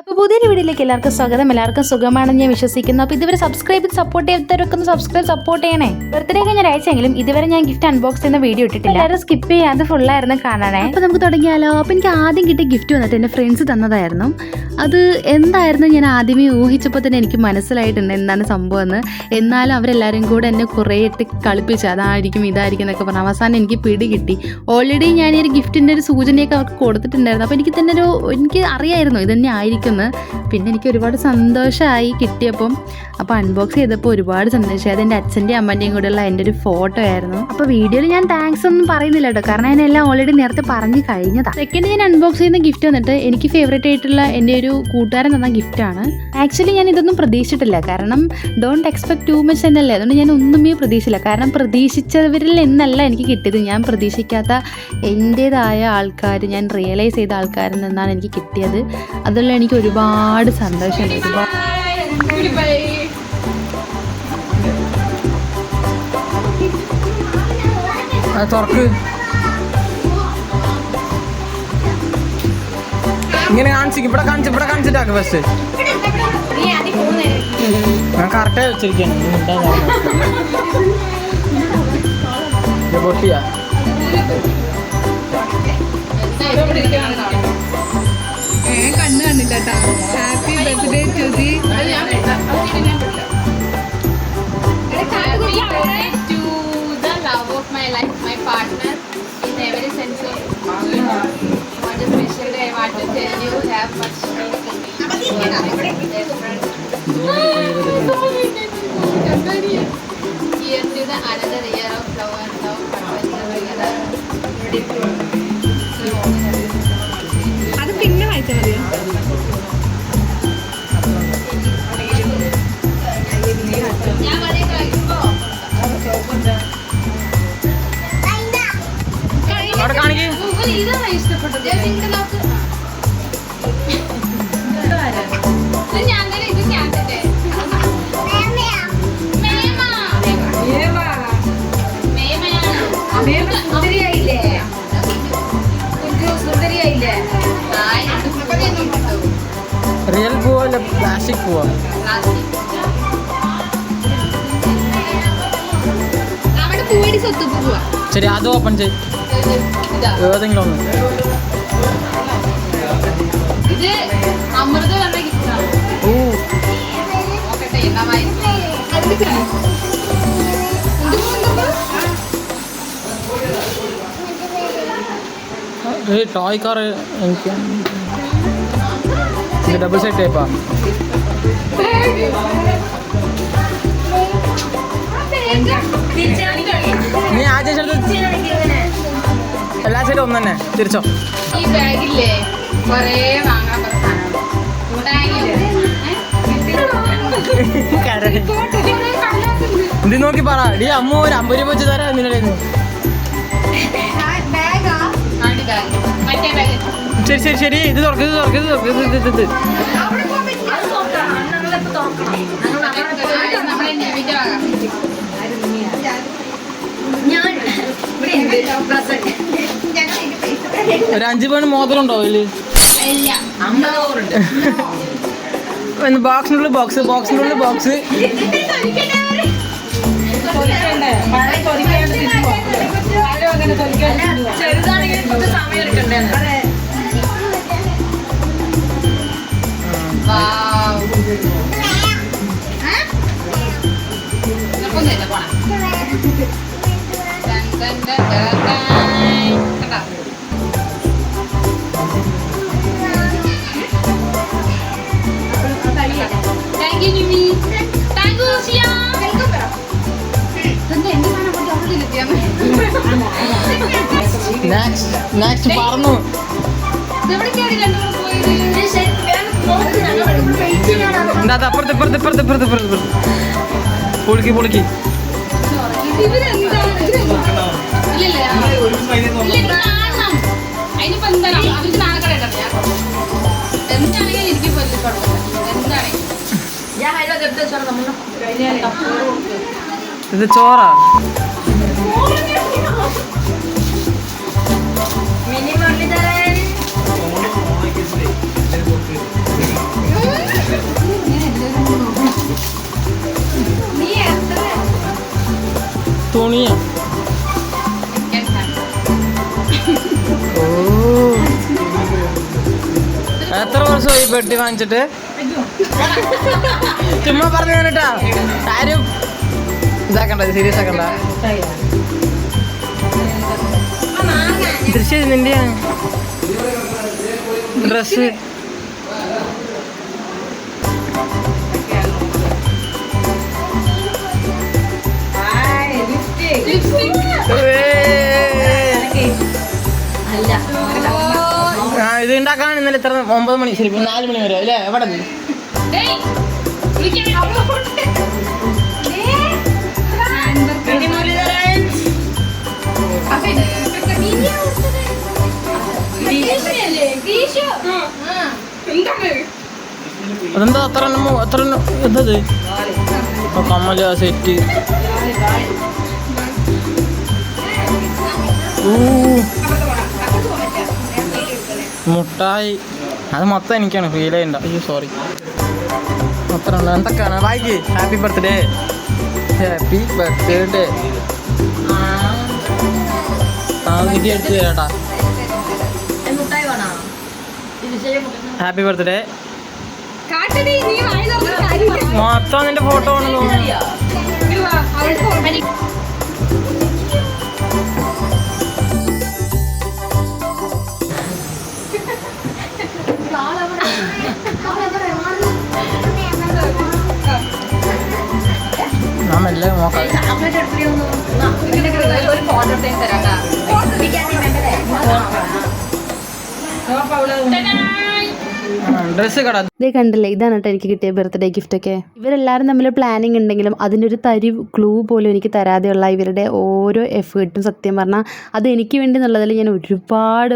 അപ്പോൾ പുതിയൊരു വീഡിയോയിലേക്ക് എല്ലാവർക്കും സ്വാഗതം. എല്ലാവർക്കും സുഖമാണെന്ന് ഞാൻ വിശ്വസിക്കുന്നു. അപ്പോൾ ഇതുവരെ സബ്സ്ക്രൈബ് ചെയ്ത് സപ്പോർട്ട് ചെയ്തവരൊക്കെ ഒന്ന് സപ്പോർട്ട് ചെയ്യണേ. ബർത്ത്ഡേ കഴിഞ്ഞ ഒരാഴ്ചയെങ്കിലും ഇതുവരെ ഞാൻ ഗിഫ്റ്റ് അൺബോക്സ് ചെയ്യുന്ന വീഡിയോ ഇട്ടിട്ടില്ല. എല്ലാവരും സ്കിപ്പ് ചെയ്യാതെ ഫുള്ളായിരുന്നു കാണണേ. അപ്പോൾ നമുക്ക് തുടങ്ങിയാലോ. അപ്പോൾ എനിക്ക് ആദ്യം കിട്ടിയ ഗിഫ്റ്റ് വന്നിട്ട് എൻ്റെ ഫ്രണ്ട്സ് തന്നതായിരുന്നു. അത് എന്തായിരുന്നു ഞാൻ ആദ്യമേ ഊഹിച്ചപ്പോൾ തന്നെ എനിക്ക് മനസ്സിലായിട്ടുണ്ട് എന്താണ് സംഭവം എന്ന്. എന്നാലും അവരെല്ലാവരും കൂടെ എന്നെ കുറേ ഇട്ട് കളിപ്പിച്ചു, അതായിരിക്കും ഇതായിരിക്കും എന്നൊക്കെ പറഞ്ഞു. അവസാനം എനിക്ക് പിടി കിട്ടി. ഓൾറെഡി ഞാൻ ഈ ഒരു ഗിഫ്റ്റിൻ്റെ ഒരു സൂചനയൊക്കെ അവർക്ക് കൊടുത്തിട്ടുണ്ടായിരുന്നു. അപ്പോൾ എനിക്ക് അറിയായിരുന്നു ഇതന്നെ ആയിരിക്കും. പിന്നെ എനിക്ക് ഒരുപാട് സന്തോഷമായി കിട്ടിയപ്പം. അപ്പോൾ അൺബോക്സ് ചെയ്തപ്പോൾ ഒരുപാട് സന്തോഷമായി. അത് എൻ്റെ അച്ഛൻ്റെയും അമ്മൻ്റെയും കൂടെയുള്ള എൻ്റെ ഒരു ഫോട്ടോ ആയിരുന്നു. അപ്പോൾ വീഡിയോയിൽ ഞാൻ താങ്ക്സ് ഒന്നും പറയുന്നില്ല കേട്ടോ, കാരണം അതിനെല്ലാം ഓൾറെഡി നേരത്തെ പറഞ്ഞു കഴിഞ്ഞതാണ്. സെക്കൻഡ് ഞാൻ അൺബോക്സ് ചെയ്യുന്ന ഗിഫ്റ്റ് വന്നിട്ട് എനിക്ക് ഫേവറേറ്റ് ആയിട്ടുള്ള എൻ്റെ ഒരു കൂട്ടുകാരൻ തന്ന ഗിഫ്റ്റാണ്. ആക്ച്വലി ഞാൻ ഇതൊന്നും പ്രതീക്ഷിച്ചിട്ടില്ല, കാരണം ഡോണ്ട് എക്സ്പെക്ട് ടു മച്ച് എന്നല്ലേ. അതുകൊണ്ട് ഞാൻ ഒന്നുമേ പ്രതീക്ഷിച്ചില്ല, കാരണം പ്രതീക്ഷിച്ചവരിൽ എന്നല്ല എനിക്ക് കിട്ടിയത്. ഞാൻ പ്രതീക്ഷിക്കാത്ത എൻ്റേതായ ആൾക്കാർ, ഞാൻ റിയലൈസ് ചെയ്ത ആൾക്കാരിൽ നിന്നാണ് എനിക്ക് കിട്ടിയത്. അതുള്ള എനിക്ക് ഒരുപാട് സന്തോഷമുണ്ട്. ഇങ്ങനെ കാണിച്ചിട്ടാക്ക് ഫസ്റ്റ്. ഞാൻ കറക്റ്റ് വെച്ചിരിക്കുകയാണ്. പൊട്ടിയാ കണ്ണ് കണ്ടില്ല കേട്ടോ. Happy birthday Jyothi. My life, my partner, in every sense of what a special day. I want to tell you, have much meaning to me. Best friend. Here's to the another year of love and love together. അത് പിന്നെ വായിച്ചാൽ മതിയോ? ഞാൻ പറയുമ്പോ ഇതാണ് ഇഷ്ടപ്പെട്ടത്. ഞാൻ തന്നെ ഇത് ക്യാൻറ്റേ റിയൽ പൂവോ അല്ല പ്ലാസ്റ്റിക് പൂവോ? അവിടെ പൂവടി സ്വത്ത് പോവാ. ശരി, അത് ഓപ്പൺ ചെയ്യും ഏതെങ്കിലും ഒന്ന്. ഇത് അമൃത പറഞ്ഞ ഗിഫ്റ്റാണ്. നോക്കട്ടെ എന്തായി. ടോയ് കാർ എനിക്ക് ഡബിൾ സൈഡ് ടൈപ്പാ. നീ ആ ചേച്ചി എല്ലാ സൈഡും ഒന്ന് തന്നെ തിരിച്ചോ. ഈ ബാഗില്ലേ കൊറേ വാങ്ങാൻ ഇത് നോക്കി പറ. ഡി അമ്മ ഒരു 50 രൂപ വെച്ച് തരാം നിലയിന്ന്. ശരി ശരി ശരി, ഇത് തുറക്ക്. ഒരു 5 പവന് മോതിരം ഉണ്ടോ അതില്? ബോക്സിനുള്ളിൽ ബോക്സ്. നെക്സ്റ്റ് പറഞ്ഞു. എന്താ അപ്പുറത്ത് പൊളിക്ക്. അതിനിപ്പോ എന്താണ് അവർക്ക് നാളെ എന്താണെങ്കിൽ എനിക്ക് എന്താണെങ്കിൽ ഇത് ചോറാ. മിനി മുരളീധരൻ ദിവസമായി പെട്ടി വാങ്ങിച്ചിട്ട്. ചുമ്മാ പറഞ്ഞു തന്നിട്ടാ, ആരും ഇതാക്കണ്ട, സീരിയസ് ആക്കണ്ട. ദൃശ്യം നിന്റെയാണ് ഡ്രസ്. ഇത് ഉണ്ടാക്കാൻ ഇന്നലെ ഇത്ര 9 മണി, ശരി 4 മണി വരെ അല്ലേ? എവിടെ അതെന്താ അത്ര എന്തത് കമ്മല് സെറ്റ്? മുട്ടായി അത് മൊത്തം എനിക്കാണ് ഫീൽ ചെയ്യണ്ട. അയ്യോ സോറി. അത്ര എന്തൊക്കെയാണ് വായിക്ക്. Happy birthday, happy birthday. എടുത്ത് തരാട്ടാ. Happy birthday. മൊത്തം നിന്റെ ഫോട്ടോ ആണെന്ന് തോന്നുന്നു. ഞാൻ മെല്ലെ നോക്കാം. ഡ്രസ് കട ഇതേ കണ്ടില്ലേ, ഇതാണ് കേട്ടോ എനിക്ക് കിട്ടിയ ബർത്ത്ഡേ ഗിഫ്റ്റൊക്കെ. ഇവരെല്ലാവരും തമ്മിൽ പ്ലാനിങ് ഉണ്ടെങ്കിലും അതിൻ്റെ ഒരു തരി ക്ലൂ പോലും എനിക്ക് തരാതെയുള്ള ഇവരുടെ ഓരോ എഫേർട്ടും സത്യം പറഞ്ഞാൽ അത് എനിക്ക് വേണ്ടി എന്നുള്ളതിൽ ഞാൻ ഒരുപാട്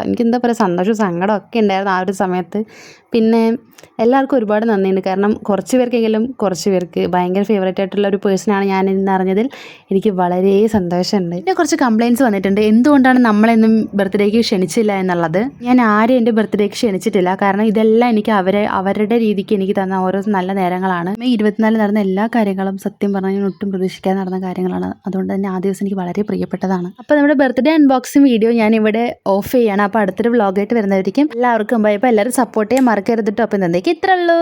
എനിക്ക് എന്താ പറയുക, സന്തോഷവും സങ്കടവും ഒക്കെ ഉണ്ടായിരുന്നു ആ ഒരു സമയത്ത്. പിന്നെ എല്ലാവർക്കും ഒരുപാട് നന്ദിയുണ്ട്. കാരണം കുറച്ച് പേർക്ക് ഭയങ്കര ഫേവറേറ്റ് ആയിട്ടുള്ള ഒരു പേഴ്സണാണ് ഞാൻ ഇന്ന് അറിഞ്ഞതിൽ എനിക്ക് വളരെ സന്തോഷമുണ്ട്. പിന്നെ കുറച്ച് കംപ്ലയിൻറ്റ്സ് വന്നിട്ടുണ്ട്, എന്തുകൊണ്ടാണ് നമ്മളെന്നും ബർത്ത്ഡേക്ക് ക്ഷണിച്ചില്ല എന്നുള്ളത്. ഞാൻ ആരും എൻ്റെ ബർത്ത്ഡേക്ക് ക്ഷണിച്ചിട്ടില്ല. കാരണം ഇതെല്ലാം എനിക്ക് അവരുടെ രീതിക്ക് എനിക്ക് തന്ന ഓരോ നല്ല നേരങ്ങളാണ്. മെയ് 24 നടന്ന എല്ലാ കാര്യങ്ങളും സത്യം പറഞ്ഞാൽ ഞാൻ ഒട്ടും പ്രതീക്ഷിക്കാതെ നടന്ന കാര്യങ്ങളാണ്. അതുകൊണ്ട് തന്നെ ആ ദിവസം എനിക്ക് വളരെ പ്രിയപ്പെട്ടതാണ്. അപ്പോൾ നമ്മുടെ ബർത്ത്ഡേ അൺബോക്സിങ് വീഡിയോ ഞാൻ ഇവിടെ ഓഫ് ചെയ്യണം. അപ്പോൾ അടുത്തൊരു വ്ളോഗായിട്ട് വരുന്നതായിരിക്കും. എല്ലാവർക്കും ബൈ. അപ്പോൾ എല്ലാവരും സപ്പോർട്ട് ചെയ്യാൻ മറക്കരുത് കേട്ടോ. അപ്പം ഇത്രേ ഉള്ളൂ.